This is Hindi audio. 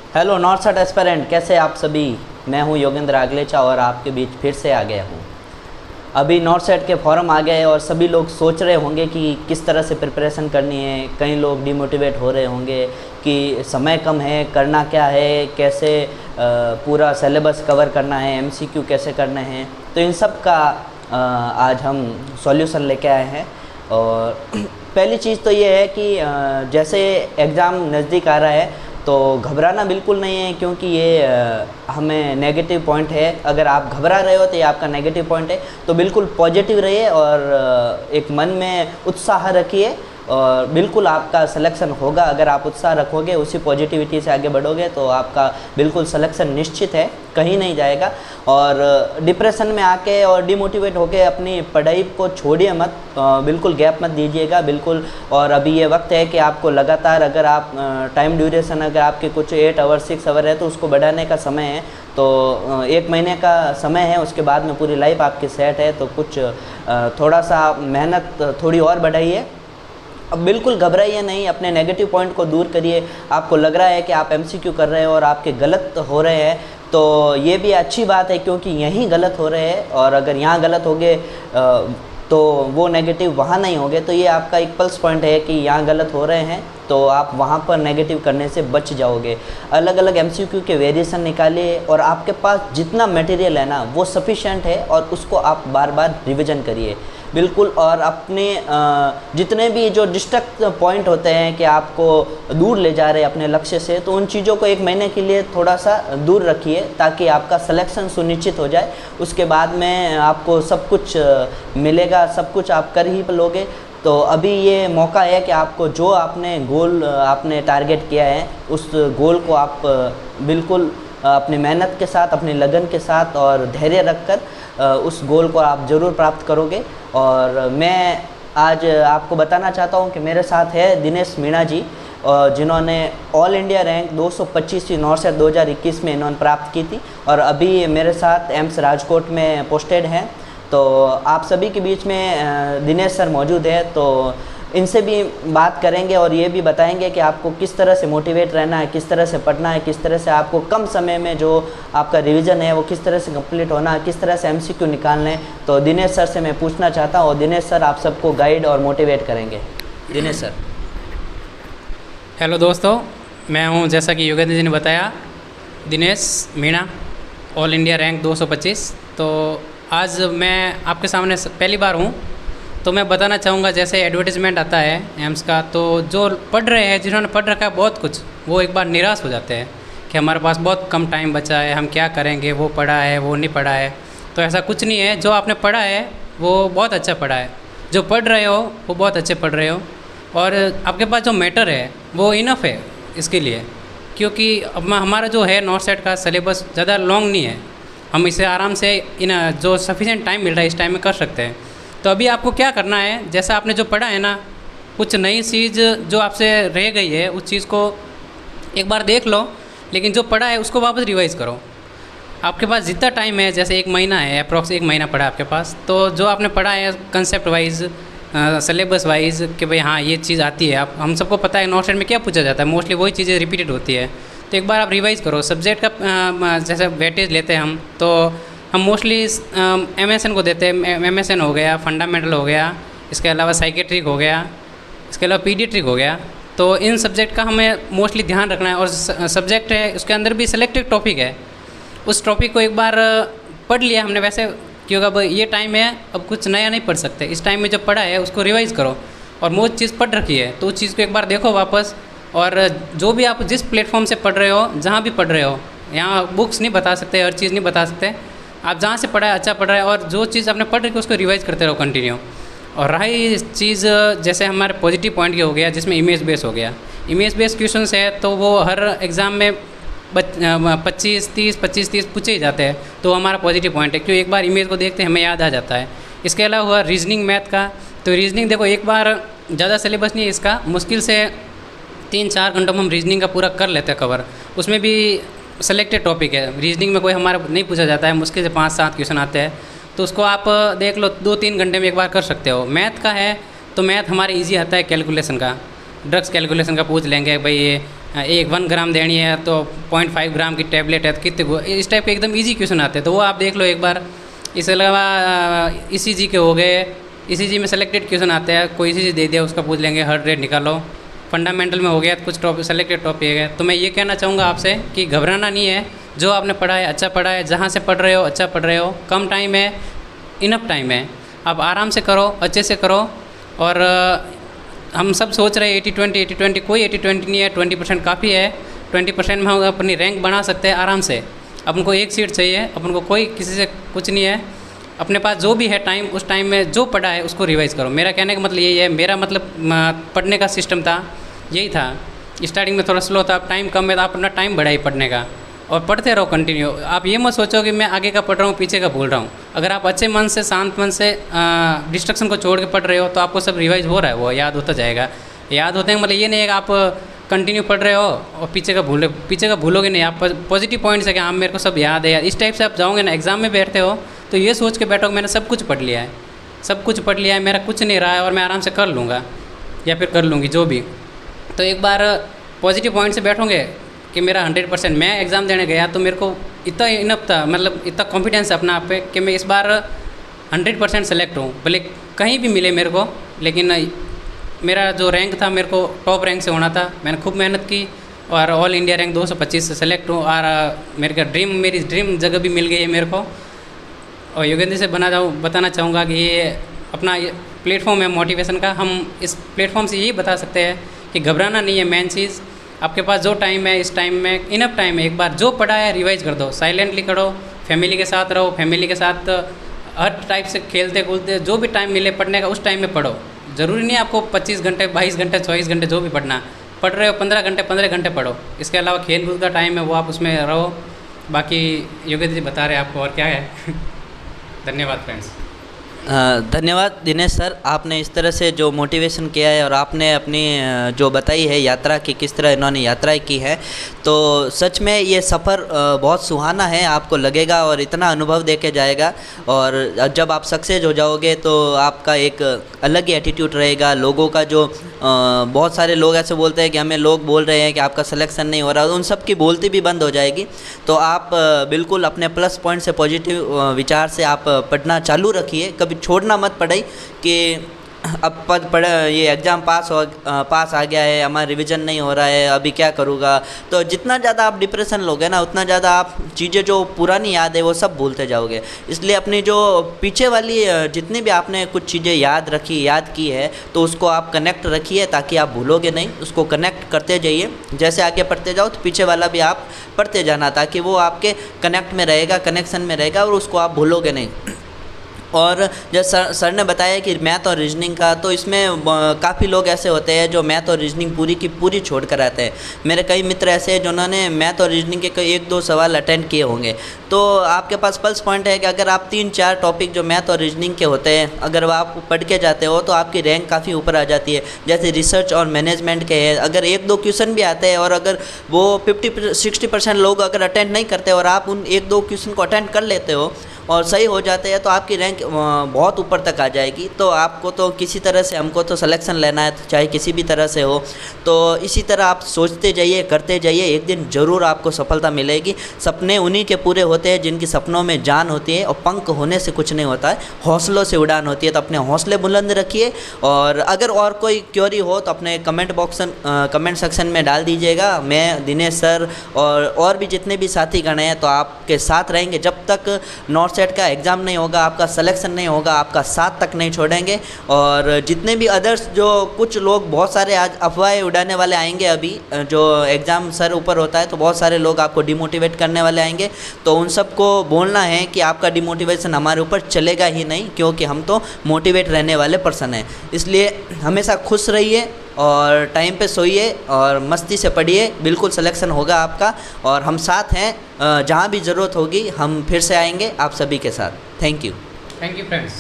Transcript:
हेलो नॉर्थ एस्पेरेंट, कैसे आप सभी। मैं हूं योगेंद्र आगलेचा और आपके बीच फिर से आ गया हूं। अभी नॉर्थ सेट के फॉरम आ गए और सभी लोग सोच रहे होंगे कि किस तरह से प्रिपरेशन करनी है। कई लोग डिमोटिवेट हो रहे होंगे कि समय कम है, करना क्या है, कैसे पूरा सिलेबस कवर करना है, एमसीक्यू कैसे करने हैं। तो इन सब का आज हम सॉल्यूशन लेके आए हैं। और पहली चीज़ तो ये है कि जैसे एग्ज़ाम नज़दीक आ रहा है तो घबराना बिल्कुल नहीं है, क्योंकि ये हमें नेगेटिव पॉइंट है। अगर आप घबरा रहे हो तो ये आपका नेगेटिव पॉइंट है, तो बिल्कुल पॉजिटिव रहिए और एक मन में उत्साह रखिए और बिल्कुल आपका सिलेक्शन होगा। अगर आप उत्साह रखोगे, उसी पॉजिटिविटी से आगे बढ़ोगे तो आपका बिल्कुल सिलेक्शन निश्चित है, कहीं नहीं जाएगा। और डिप्रेशन में आके और डिमोटिवेट होके अपनी पढ़ाई को छोड़िए मत, बिल्कुल गैप मत दीजिएगा बिल्कुल। और अभी ये वक्त है कि आपको लगातार, अगर आप टाइम ड्यूरेशन अगर आपके कुछ 8 आवर 6 आवर है तो उसको बढ़ाने का समय है। तो 1 महीने का समय है, उसके बाद में पूरी लाइफ आपकी सेट है। तो कुछ थोड़ा सा मेहनत थोड़ी और बढ़ाइए। अब बिल्कुल घबराइए नहीं, अपने नेगेटिव पॉइंट को दूर करिए। आपको लग रहा है कि आप एमसीक्यू कर रहे हो और आपके गलत हो रहे हैं, तो ये भी अच्छी बात है, क्योंकि यहीं गलत हो रहे हैं। और अगर यहाँ गलत हो गए तो वो नेगेटिव वहाँ नहीं होंगे। तो ये आपका एक प्लस पॉइंट है कि यहाँ गलत हो रहे हैं तो आप वहाँ पर नेगेटिव करने से बच जाओगे। अलग अलग एमसीक्यू के वेरिएशन निकालिए और आपके पास जितना मटेरियल है ना वो सफिशेंट है, और उसको आप बार बार रिवीजन करिए बिल्कुल। और अपने जितने भी जो डिस्ट्रैक्ट पॉइंट होते हैं कि आपको दूर ले जा रहे हैं अपने लक्ष्य से, तो उन चीज़ों को 1 महीने के लिए थोड़ा सा दूर रखिए ताकि आपका सिलेक्शन सुनिश्चित हो जाए। उसके बाद में आपको सब कुछ मिलेगा, सब कुछ आप कर ही लोगे। तो अभी ये मौका है कि आपको जो आपने गोल आपने टारगेट किया है, उस गोल को आप बिल्कुल अपनी मेहनत के साथ, अपनी लगन के साथ और धैर्य रखकर उस गोल को आप ज़रूर प्राप्त करोगे। और मैं आज आपको बताना चाहता हूं कि मेरे साथ है दिनेश मीणा जी, जिन्होंने all India rank 225 north set 2021 में इन्होंने प्राप्त की थी और अभी मेरे साथ एम्स राजकोट में पोस्टेड हैं। तो आप सभी के बीच में दिनेश सर मौजूद है, तो इनसे भी बात करेंगे और ये भी बताएंगे कि आपको किस तरह से मोटिवेट रहना है, किस तरह से पढ़ना है, किस तरह से आपको कम समय में जो आपका रिवीजन है वो किस तरह से कंप्लीट होना है, किस तरह से एमसीक्यू निकालने हैं। तो दिनेश सर से मैं पूछना चाहता हूँ, और दिनेश सर आप सबको गाइड और मोटिवेट करेंगे। दिनेश सर। हेलो दोस्तों, मैं हूँ, जैसा कि योगेंद्र जी ने बताया, Dinesh Meena, all India rank 225। तो आज मैं आपके सामने पहली बार हूँ, तो मैं बताना चाहूँगा, जैसे एडवर्टीज़मेंट आता है एम्स का, तो जो पढ़ रहे हैं, जिन्होंने पढ़ रखा है बहुत कुछ, वो एक बार निराश हो जाते हैं कि हमारे पास बहुत कम टाइम बचा है, हम क्या करेंगे, वो पढ़ा है, वो नहीं पढ़ा है। तो ऐसा कुछ नहीं है, जो आपने पढ़ा है वो बहुत अच्छा पढ़ा है, जो पढ़ रहे हो वो बहुत अच्छे पढ़ रहे हो, और आपके पास जो मैटर है वो इनफ है इसके लिए। क्योंकि अब हमारा जो है नॉर्थ सेट का सिलेबस ज़्यादा लॉन्ग नहीं है, हम इसे आराम से इन जो सफिशिएंट टाइम मिल रहा है इस टाइम में कर सकते हैं। तो अभी आपको क्या करना है, जैसा आपने जो पढ़ा है ना, कुछ नई चीज़ जो आपसे रह गई है उस चीज़ को एक बार देख लो, लेकिन जो पढ़ा है उसको वापस रिवाइज़ करो। आपके पास जितना टाइम है, जैसे 1 महीना है, अप्रॉक्स 1 महीना पढ़ा है आपके पास, तो जो आपने पढ़ा है कंसेप्ट वाइज, सिलेबस वाइज, कि भाई हाँ ये चीज़ आती है, आप हम सबको पता है नॉर्थ सेट में क्या पूछा जाता है, मोस्टली वही चीज़ें रिपीटेड होती है। तो एक बार आप रिवाइज़ करो। सब्जेक्ट का जैसे वेटेज लेते हैं हम, तो हम मोस्टली एमएसएन को देते हैं। एमएसएन हो गया, फंडामेंटल हो गया, इसके अलावा साइकेट्रिक हो गया, इसके अलावा पीडियाट्रिक हो गया। तो इन सब्जेक्ट का हमें मोस्टली ध्यान रखना है। और सब्जेक्ट है उसके अंदर भी सिलेक्टेड टॉपिक है, उस टॉपिक को एक बार पढ़ लिया हमने वैसे, क्योंकि अब ये टाइम है, अब कुछ नया नहीं पढ़ सकते। इस टाइम में जो पढ़ा है उसको रिवाइज़ करो, और वो चीज़ पढ़ रखी है तो उस चीज़ को एक बार देखो वापस। और जो भी आप जिस प्लेटफॉर्म से पढ़ रहे हो, जहाँ भी पढ़ रहे हो, यहाँ बुक्स नहीं बता सकते, हर चीज़ नहीं बता सकते, आप जहाँ से पढ़ा है अच्छा पढ़ रहा है, और जो चीज़ आपने पढ़ रखी है उसको रिवाइज़ करते रहो कंटिन्यू। और रही चीज़ जैसे हमारे पॉजिटिव पॉइंट की हो गया, जिसमें इमेज बेस हो गया, इमेज बेस क्वेश्चंस है, तो वो हर एग्ज़ाम में 25-30 पूछे ही जाते हैं, तो हमारा पॉजिटिव पॉइंट है, क्योंकि एक बार इमेज को देखते हमें याद आ जाता है। इसके अलावा हुआ रीजनिंग मैथ का, तो रीजनिंग देखो एक बार ज़्यादा सिलेबस नहीं है इसका, मुश्किल से 3-4 घंटों में हम रीजनिंग का पूरा कर लेते हैं कवर। उसमें भी सेलेक्टेड टॉपिक है, रीजनिंग में कोई हमारा नहीं पूछा जाता है, मुश्किल से 5-7 क्वेश्चन आते हैं, तो उसको आप देख लो 2-3 घंटे में एक बार कर सकते हो। मैथ का है तो मैथ हमारे ईजी आता है, कैलकुलेशन का, ड्रग्स कैलकुलेशन का पूछ लेंगे, भाई ये एक 1 ग्राम देनी है तो 0.5 ग्राम की टैबलेट है तो कितने, इस टाइप के एकदम इजी क्वेश्चन आते हैं, तो वो आप देख लो एक बार। इसके अलावा ईसीजी के हो गए, ईसीजी में सेलेक्टेड क्वेश्चन आते हैं, कोई ईसीजी दे दिया उसका पूछ लेंगे, हार्ट रेट निकालो। फंडामेंटल में हो गया कुछ टॉपिक सेलेक्टेड टॉपिक है। तो मैं ये कहना चाहूँगा आपसे कि घबराना नहीं है, जो आपने पढ़ा है अच्छा पढ़ा है, जहाँ से पढ़ रहे हो अच्छा पढ़ रहे हो, कम टाइम है, इनफ टाइम है, आप आराम से करो, अच्छे से करो। और हम सब सोच रहे हैं 80-20 कोई 80-20 नहीं है, 20% काफ़ी है। 20% में हम अपनी रैंक बना सकते हैं आराम से। अपन को एक सीट चाहिए, अपन को कोई किसी से कुछ नहीं है, अपने पास जो भी है टाइम, उस टाइम में जो पढ़ा है उसको रिवाइज़ करो। मेरा कहने का मतलब यही है, मेरा मतलब पढ़ने का सिस्टम था यही था। स्टार्टिंग में थोड़ा स्लो था, अब टाइम कम है तो आप अपना टाइम बढ़ाइए पढ़ने का और पढ़ते रहो कंटिन्यू। आप ये मत सोचो कि मैं आगे का पढ़ रहा हूँ पीछे का भूल रहा हूँ। अगर आप अच्छे मन से, शांत मन से डिस्ट्रक्शन को छोड़ के पढ़ रहे हो तो आपको सब रिवाइज हो रहा है, वो याद होता जाएगा। याद होते हैं मतलब ये नहीं है कि आप कंटिन्यू पढ़ रहे हो और पीछे का भूलोगे नहीं। आप पॉजिटिव पॉइंट्स है कि हाँ मेरे को सब याद है, इस टाइप से आप जाओगे ना, एग्ज़ाम में बैठते हो तो ये सोच के बैठो मैंने सब कुछ पढ़ लिया है, सब कुछ पढ़ लिया है, मेरा कुछ नहीं रहा है और मैं आराम से कर लूँगा या फिर कर लूँगी जो भी। तो एक बार पॉजिटिव पॉइंट से बैठोगे कि मेरा 100%, मैं एग्ज़ाम देने गया तो मेरे को इतना इनफ था, मतलब इतना कॉन्फिडेंस अपना आप पे कि मैं इस बार 100% सेलेक्ट हूँ, भले कहीं भी मिले मेरे को, लेकिन मेरा जो रैंक था मेरे को टॉप रैंक से होना था। मैंने खूब मेहनत की और ऑल इंडिया रैंक 225 से सेलेक्ट हूँ और मेरी ड्रीम जगह भी मिल गई है मेरे को। और योगेंद्र से बताना चाहूँगा कि ये अपना प्लेटफॉर्म है मोटिवेशन का। हम इस प्लेटफॉर्म से यही बता सकते हैं कि घबराना नहीं है। मेन चीज़ आपके पास जो टाइम है, इस टाइम में इनफ टाइम है, एक बार जो पढ़ा है रिवाइज कर दो, साइलेंटली करो, फैमिली के साथ रहो, फैमिली के साथ हर टाइप से खेलते कूदते जो भी टाइम मिले पढ़ने का उस टाइम में पढ़ो। ज़रूरी नहीं आपको 25 घंटे 22 घंटे 24 घंटे जो भी पढ़ना, पढ़ रहे हो 15 घंटे पढ़ो। इसके अलावा खेल कूद का टाइम है वो आप उसमें रहो। बाकी योगेंद्र जी बता रहे हैं आपको और क्या है। धन्यवाद फ्रेंड्स। धन्यवाद दिनेश सर, आपने इस तरह से जो मोटिवेशन किया है और आपने अपनी जो बताई है यात्रा की, किस तरह इन्होंने यात्राएं की है, तो सच में ये सफ़र बहुत सुहाना है, आपको लगेगा और इतना अनुभव दे के जाएगा। और जब आप सक्सेस हो जाओगे तो आपका एक अलग ही एटीट्यूड रहेगा। लोगों का जो बहुत सारे लोग ऐसे बोलते हैं कि हमें लोग बोल रहे हैं कि आपका सिलेक्शन नहीं हो रहा, उन सब की बोलती भी बंद हो जाएगी। तो आप बिल्कुल अपने प्लस पॉइंट से, पॉजिटिव विचार से आप पढ़ना चालू रखिए, कभी छोड़ना मत पढ़ाई कि अब ये एग्ज़ाम पास आ गया है, हमारा रिवीजन नहीं हो रहा है, अभी क्या करूँगा। तो जितना ज़्यादा आप डिप्रेशन लोगे ना, उतना ज़्यादा आप चीज़ें जो पुरानी याद है वो सब भूलते जाओगे। इसलिए अपनी जो पीछे वाली जितनी भी आपने कुछ चीज़ें याद की है तो उसको आप कनेक्ट रखिए, ताकि आप भूलोगे नहीं, उसको कनेक्ट करते जाइए। जैसे आगे पढ़ते जाओ तो पीछे वाला भी आप पढ़ते जाना, ताकि वो आपके कनेक्ट में रहेगा, कनेक्शन में रहेगा और उसको आप भूलोगे नहीं। और जब सर ने बताया कि मैथ और रीजनिंग का, तो इसमें काफ़ी लोग ऐसे होते हैं जो मैथ और रीजनिंग पूरी की पूरी छोड़ कर आते हैं। मेरे कई मित्र ऐसे हैं जिन्होंने मैथ और रीजनिंग के 1-2 सवाल अटेंड किए होंगे। तो आपके पास प्लस पॉइंट है कि अगर आप 3-4 टॉपिक जो मैथ और रीजनिंग के होते हैं, अगर आप पढ़ के जाते हो तो आपकी रैंक काफ़ी ऊपर आ जाती है। जैसे रिसर्च और मैनेजमेंट के हैं, अगर 1-2 क्वेश्चन भी आते हैं और अगर वो 50-60% लोग अगर अटेंड नहीं करते और आप उन 1-2 क्वेश्चन को अटेंड कर लेते हो और सही हो जाते हैं, तो आपकी रैंक बहुत ऊपर तक आ जाएगी। तो आपको तो किसी तरह से, हमको तो सिलेक्शन लेना है, चाहे किसी भी तरह से हो। तो इसी तरह आप सोचते जाइए, करते जाइए, एक दिन ज़रूर आपको सफलता मिलेगी। सपने उन्हीं के पूरे होते हैं जिनकी सपनों में जान होती है, और पंख होने से कुछ नहीं होता है, हौसलों से उड़ान होती है। तो अपने हौसले बुलंद रखिए, और अगर और कोई क्वेरी हो तो अपने कमेंट सेक्शन में डाल दीजिएगा। मैं, दिनेश सर और भी जितने भी साथी गण हैं तो आपके साथ रहेंगे जब तक नॉर्थ सेट का एग्ज़ाम नहीं होगा, आपका सिलेक्शन नहीं होगा, आपका साथ तक नहीं छोड़ेंगे। और जितने भी अदर्स, जो कुछ लोग, बहुत सारे आज अफवाहें उड़ाने वाले आएंगे, अभी जो एग्ज़ाम सर ऊपर होता है तो बहुत सारे लोग आपको डिमोटिवेट करने वाले आएंगे। तो उन सबको बोलना है कि आपका डिमोटिवेशन हमारे ऊपर चलेगा ही नहीं, क्योंकि हम तो मोटिवेट रहने वाले पर्सन हैं। इसलिए हमेशा खुश रहिए और टाइम पे सोइए और मस्ती से पढ़िए, बिल्कुल सिलेक्शन होगा आपका। और हम साथ हैं, जहाँ भी ज़रूरत होगी हम फिर से आएंगे आप सभी के साथ। Thank you friends.